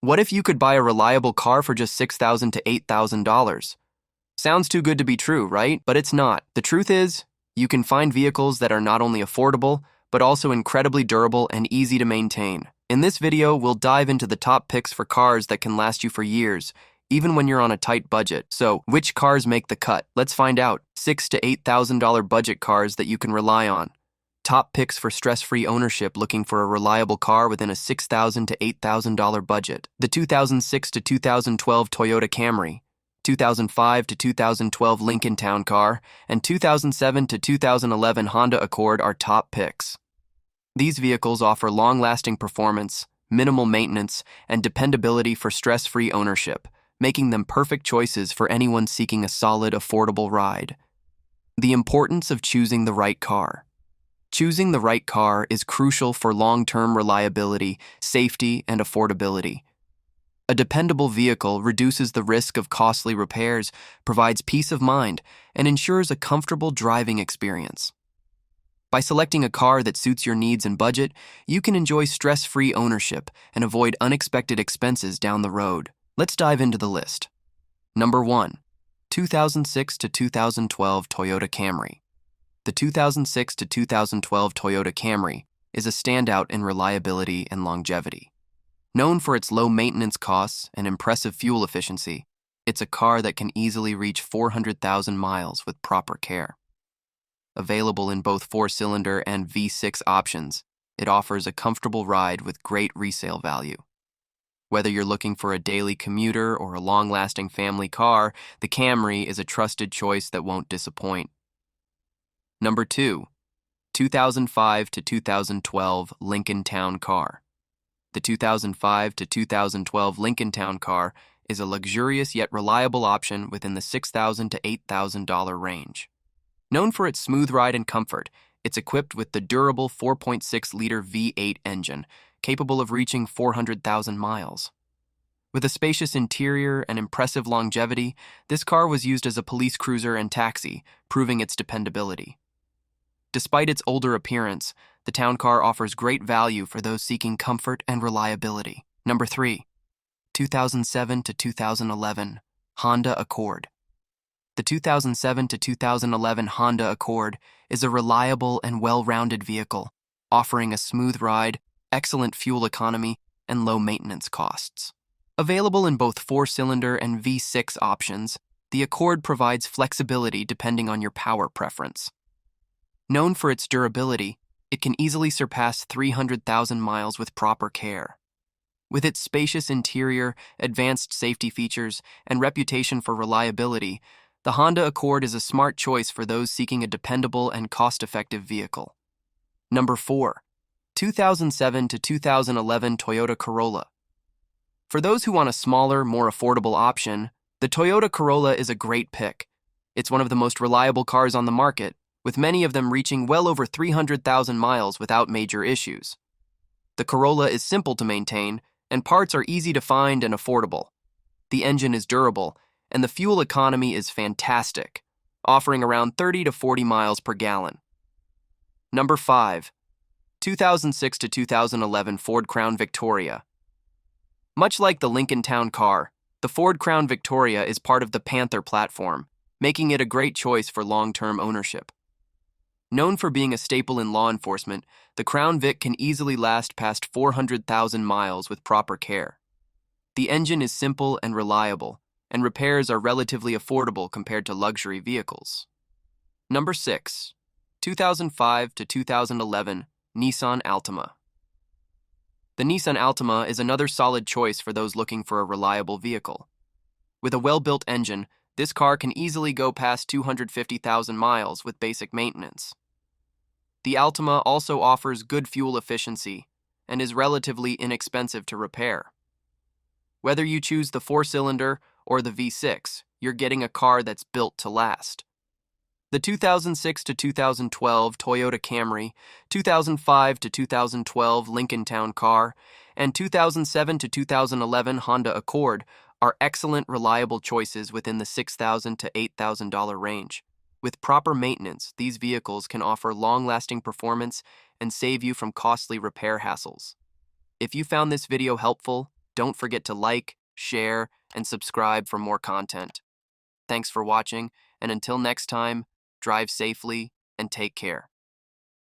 What if you could buy a reliable car for just $6,000 to $8,000? Sounds too good to be true, right? But it's not. The truth is, you can find vehicles that are not only affordable, but also incredibly durable and easy to maintain. In this video, we'll dive into the top picks for cars that can last you for years, even when you're on a tight budget. So, which cars make the cut? Let's find out. $6,000 to $8,000 budget cars that you can rely on. Top picks for stress-free ownership looking for a reliable car within a $6,000 to $8,000 budget. The 2006 to 2012 Toyota Camry, 2005 to 2012 Lincoln Town Car, and 2007 to 2011 Honda Accord are top picks. These vehicles offer long-lasting performance, minimal maintenance, and dependability for stress-free ownership, making them perfect choices for anyone seeking a solid, affordable ride. The importance of choosing the right car. Choosing the right car is crucial for long-term reliability, safety, and affordability. A dependable vehicle reduces the risk of costly repairs, provides peace of mind, and ensures a comfortable driving experience. By selecting a car that suits your needs and budget, you can enjoy stress-free ownership and avoid unexpected expenses down the road. Let's dive into the list. Number 1. 2006 to 2012 Toyota Camry. The 2006 to 2012 Toyota Camry is a standout in reliability and longevity. Known for its low maintenance costs and impressive fuel efficiency, it's a car that can easily reach 400,000 miles with proper care. Available in both 4-cylinder and V6 options, it offers a comfortable ride with great resale value. Whether you're looking for a daily commuter or a long-lasting family car, the Camry is a trusted choice that won't disappoint. Number 2. 2005 to 2012 Lincoln Town Car. The 2005 to 2012 Lincoln Town Car is a luxurious yet reliable option within the $6,000 to $8,000 range. Known for its smooth ride and comfort, it's equipped with the durable 4.6-liter V8 engine, capable of reaching 400,000 miles. With a spacious interior and impressive longevity, this car was used as a police cruiser and taxi, proving its dependability. Despite its older appearance, the Town Car offers great value for those seeking comfort and reliability. Number 3. 2007 to 2011 Honda Accord. The 2007 to 2011 Honda Accord is a reliable and well-rounded vehicle, offering a smooth ride, excellent fuel economy, and low maintenance costs. Available in both 4-cylinder and V6 options, the Accord provides flexibility depending on your power preference. Known for its durability, it can easily surpass 300,000 miles with proper care. With its spacious interior, advanced safety features, and reputation for reliability, the Honda Accord is a smart choice for those seeking a dependable and cost-effective vehicle. Number 4. 2007 to 2011 Toyota Corolla. For those who want a smaller, more affordable option, the Toyota Corolla is a great pick. It's one of the most reliable cars on the market, with many of them reaching well over 300,000 miles without major issues. The Corolla is simple to maintain, and parts are easy to find and affordable. The engine is durable, and the fuel economy is fantastic, offering around 30 to 40 miles per gallon. Number 5. 2006 to 2011 Ford Crown Victoria. Much like the Lincoln Town Car, the Ford Crown Victoria is part of the Panther platform, making it a great choice for long-term ownership. Known for being a staple in law enforcement, the Crown Vic can easily last past 400,000 miles with proper care. The engine is simple and reliable, and repairs are relatively affordable compared to luxury vehicles. Number 6. 2005 to 2011 Nissan Altima. The Nissan Altima is another solid choice for those looking for a reliable vehicle. With a well-built engine, this car can easily go past 250,000 miles with basic maintenance. The Altima also offers good fuel efficiency and is relatively inexpensive to repair. Whether you choose the 4-cylinder or the V6, you're getting a car that's built to last. The 2006 to 2012 Toyota Camry, 2005 to 2012 Lincoln Town Car, and 2007 to 2011 Honda Accord are excellent, reliable choices within the $6,000 to $8,000 range. With proper maintenance, these vehicles can offer long-lasting performance and save you from costly repair hassles. If you found this video helpful, Don't forget to like, share, and subscribe for more content. Thanks for watching, and until next time, drive safely and take care.